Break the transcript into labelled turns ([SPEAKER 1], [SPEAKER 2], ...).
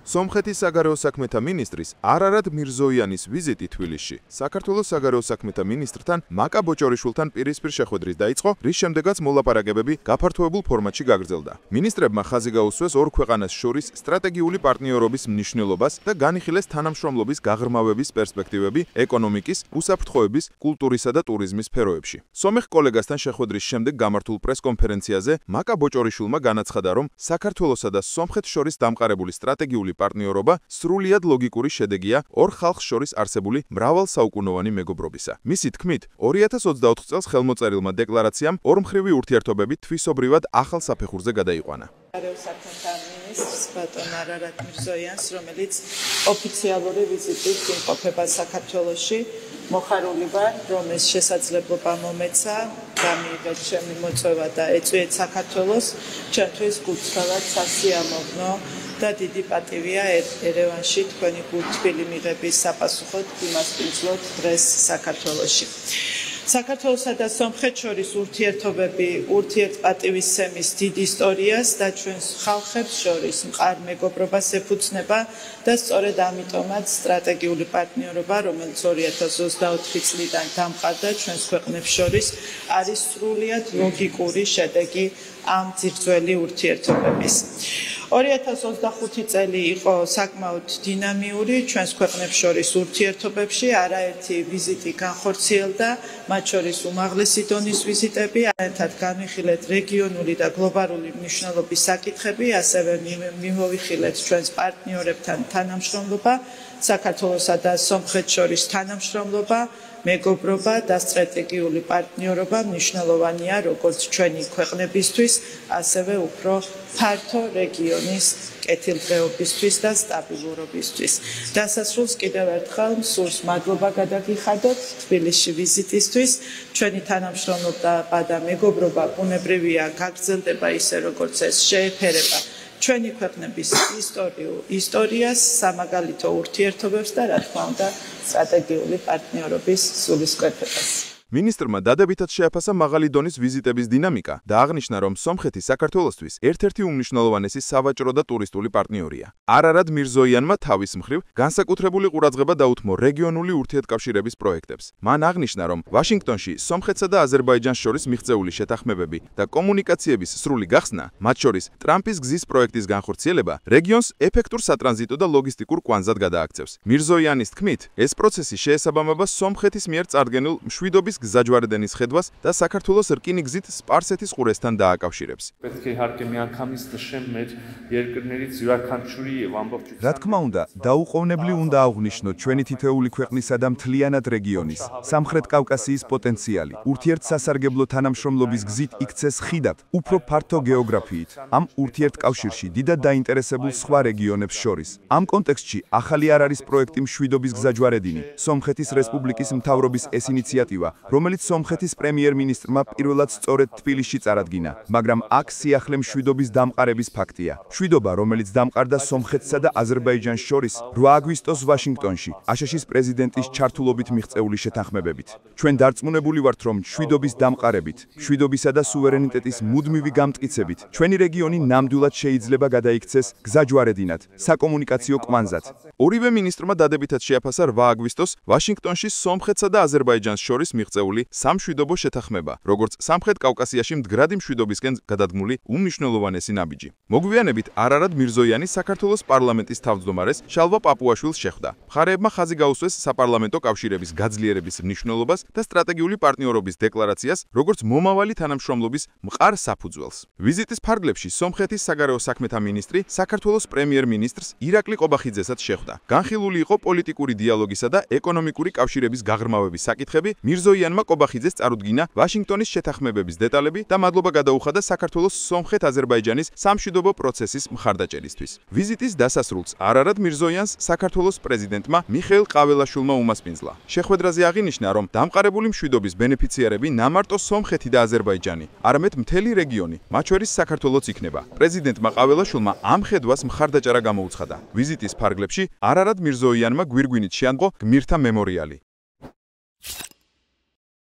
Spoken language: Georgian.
[SPEAKER 1] სომხეთის საგარეო საქმეთა მინისტრის არარად მირზოიანის ვიზიტი თბილისში საქართველოს საგარეო საქმეთა მინისტრთან მაკა ბოჭორიშვილთან პირისპირ შეხვედრით დაიწყო, რის შემდეგაც მოლაპარაკებები გაფართოებულ ფორმატში გაგრძელდა. მინისტრებმა ხაზი გაუსვეს ორ ქვეყანას შორის სტრატეგიული პარტნიორობის მნიშვნელობას და განიხილეს თანამშრომლობის გაღრმავების პერსპექტივები ეკონომიკის, უსაფრთხოების, კულტურისა და ტურიზმის სფეროებში. სომეხ კოლეგასთან შეხვედრის შემდეგ გამართულ პრესკონფერენციაზე მაკა ბოჭორიშვილმა განაცხადა, რომ საქართველოსა და სომხეთს შორის დამყარებული სტრატეგიული პარტნიორობა სრულიად ლოგიკური შედეგია ორ ხალხს შორის არსებული მრავალსაუკუნოვანი მეგობრობისა. მისი თქმით, 2024 წელს ხელმოწერილმა დეკლარაციამ ორმხრივი ურთიერთობები თვისობრივად ახალ საფეხურზე გადაიყვანა.
[SPEAKER 2] საქმეთა მინისტრს ბატონ არარად მირზოიანს, რომელიც ოფიციალური ვიზიტით იმყოფება საქართველოში, მოხარული ვარ, რომ ეს შესაძლებლობა მომეცა, გამიიღეთ ჩემი მოწვევა და ეწვიეთ საქართველოს, ჩვენთვის გულწრფელად სასიამოვნო და დიდი პატივია ერევანში თქვენი გულთბილი მიღების sapasუხოდ იმას ვიმსვლოთ დღეს საქართველოში. საქართველოსა და სომხეთს შორის ურთიერთობები ურთიერთპატივისცემის დიდ ისტორიას და ჩვენს ხალხებს შორის მყარ მეგობრობას ეფუძნება და სწორედ ამიტომაც სტრატეგიული პარტნიორობა, რომელიც 2024 წლიდან დამყარდა ჩვენს ქვეყნებს შორის, არის სრულიად ლოგიკური შედეგი ამ ძირძველი ურთიერთობების. 2025 წელი იყო საკმაოდ დინამიური ჩვენს ქვეყნებს შორის ურთიერთობებში, არაერთი ვიზიტი განხორციელდა, მათ შორის უმაღლესი დონის ვიზიტები, ერთად განვიხილეთ რეგიონული და გლობალური მნიშვნელობის საკითხები, ასევე მიმოვიხილეთ ჩვენს პარტნიორებთან თანამშრომლობა, საქართველოსა და სომხეთს შორის თანამშრომლობა, მეგობრობა და სტრატეგიული პარტნიორობა მნიშვნელოვანია როგორც ჩვენი ქვეყნებისთვის, ასევე უფრო ფართო რეგიონის კეთილდღეობისთვის და სტაბილურობისთვის. დასასრულს კიდევ ერთხელ მსურს მადლობა გადაგიხადოთ თბილისში ვიზიტისთვის. ჩვენი თანამშრომლობა და მეგობრობა ბუნებრივია გაგრძელდება ისე როგორც ეს შეეფერება ჩვენი ქვეყნების ისტორიას, სამაგალითო ურთიერთობებს და რა თქმა უნდა სტრატეგიული პარტნიორობის სულისკვეთებას.
[SPEAKER 1] მინისტრმა დადებითად შეაფასა მაღალი დონის ვიზიტების დინამიკა და აღნიშნა, რომ სომხეთი საქართველოსთვის ერთ-ერთი უმნიშვნელოვანესი სავაჭრო და ტურისტული პარტნიორია. არარად მირზოიანმა თავის მხრივ განსაკუთრებული ყურადღება დაუთმო რეგიონული ურთიერთკავშირების პროექტებს. მან აღნიშნა, რომ ვაშინგტონში სომხეთსა და აზერბაიჯანს შორის მიღწეული შეთანხმებები და კომუნიკაციების სრული გახსნა, მათ შორის ტრამპის გზის პროექტის განხორციელება, რეგიონს ეფექტურ სატრანზიტო და ლოგისტიკურ კვანძად გადააქცევს. მირზოიანის თქმით, ეს პროცესი შეესაბამება სომხეთის მიერ წარდგენილ მშვიდობის გზაჯვარედენის ხედვას და საქართველოს რკინიგზით სპარსეთის ყურესთან დააკავშირებს.
[SPEAKER 3] რა თქმა უნდა, დაუყოვნებლივ უნდა აღვნიშნოთ ჩვენი თითოეული ქვეყნისა და მთლიანად რეგიონის, სამხრეთ კავკასიის პოტენციალი, ურთიერთსასარგებლო თანამშრომლობის გზით იქცეს ხიდად, უფრო ფართო გეოგრაფიით, ამ ურთიერთკავშირში დიდად დაინტერესებულ სხვა რეგიონებს შორის. ამ კონტექსტში ახალი არ არის პროექტი მშვიდობის გზაჯვარედინი, სომხეთის რესპუბლიკის მთავრობის ეს ინიციატივა, რომელიც სომხეთის პრემიერ-მინისტრმა პირველად სწორედ თბილისში წარადგინა, მაგრამ აქ სიახლე მშვიდობის დამყარების ფაქტია. მშვიდობა, რომელიც დამყარდა სომხეთსა და აზერბაიჯანს შორის 8 აგვისტოს ვაშინგტონში, აშშ-ის პრეზიდენტის ჩართულობით მიღწეული შეთანხმებებით. ჩვენ დარწმუნებული ვართ, რომ მშვიდობის დამყარებით, მშვიდობისა და სუვერენიტეტის მუდმივი გამტკიცებით, ჩვენი რეგიონი ნამდვილად შეიძლება გადაიქცეს გზაჯვარედინად, საკომუნიკაციო კვანძად.
[SPEAKER 1] ორივე მინისტრმა დადებითად შეაფასა 8 აგვისტოს ვაშინგტონში სომხეთსა და აზერბაიჯანს შორის მიღწეული სამშვიდობო შეთანხმება, როგორც სამხრეთ კავკასიაში მდგრადი მშვიდობისკენ გადადგმული უმნიშვნელოვანესი ნაბიჯი. მოგვიანებით არარად მირზოიანი საქართველოს პარლამენტის თავმჯდომარეს შალვა პაპუაშვილს შეხვდა. მხარეებმა ხაზი გაუსვეს საპარლამენტო კავშირების გაძლიერების მნიშვნელობას და სტრატეგიული პარტნიორობის დეკლარაციას, როგორც მომავალი თანამშრომლობის მყარ საფუძველს. ვიზიტის ფარგლებში სომხეთის საგარეო საქმეთა მინისტრი საქართველოს პრემიერ-მინისტრს ირაკლი ყობახიძესაც შეხვდა. განხილული იყო პოლიტიკური დიალოგისა და ეკონომიკური კავშირების გაღრმავების საკითხები. მირზოიანმა ყობახიძეს წარუდგინა ვაშინგტონის შეთანხმებების დეტალები და მადლობა გადაუხადა საქართველოს სომხეთ-აზერბაიჯანის სამშვიდობო პროცესის მხარდაჭერისთვის. ვიზიტის დასასრულს არარად მირზოიანს საქართველოს პრეზიდენტმა მიხეილ ყაველაშვილმა უმასპინძლა. შეხვედრაზე აღინიშნა, რომ დამყარებული მშვიდობის ბენეფიციარები ნამარტო სომხეთი და აზერბაიჯანი, არამედ მთელი რეგიონი, მათ შორის საქართველოც იქნება. პრეზიდენტმა ყაველაშვილმა ამ ხედვას მხარდაჭერა გამოუცხადა. ვიზიტის ფარგლებში არარად მირზოიანმა გვირგვინით შეანგო გმირთა მემორიალი.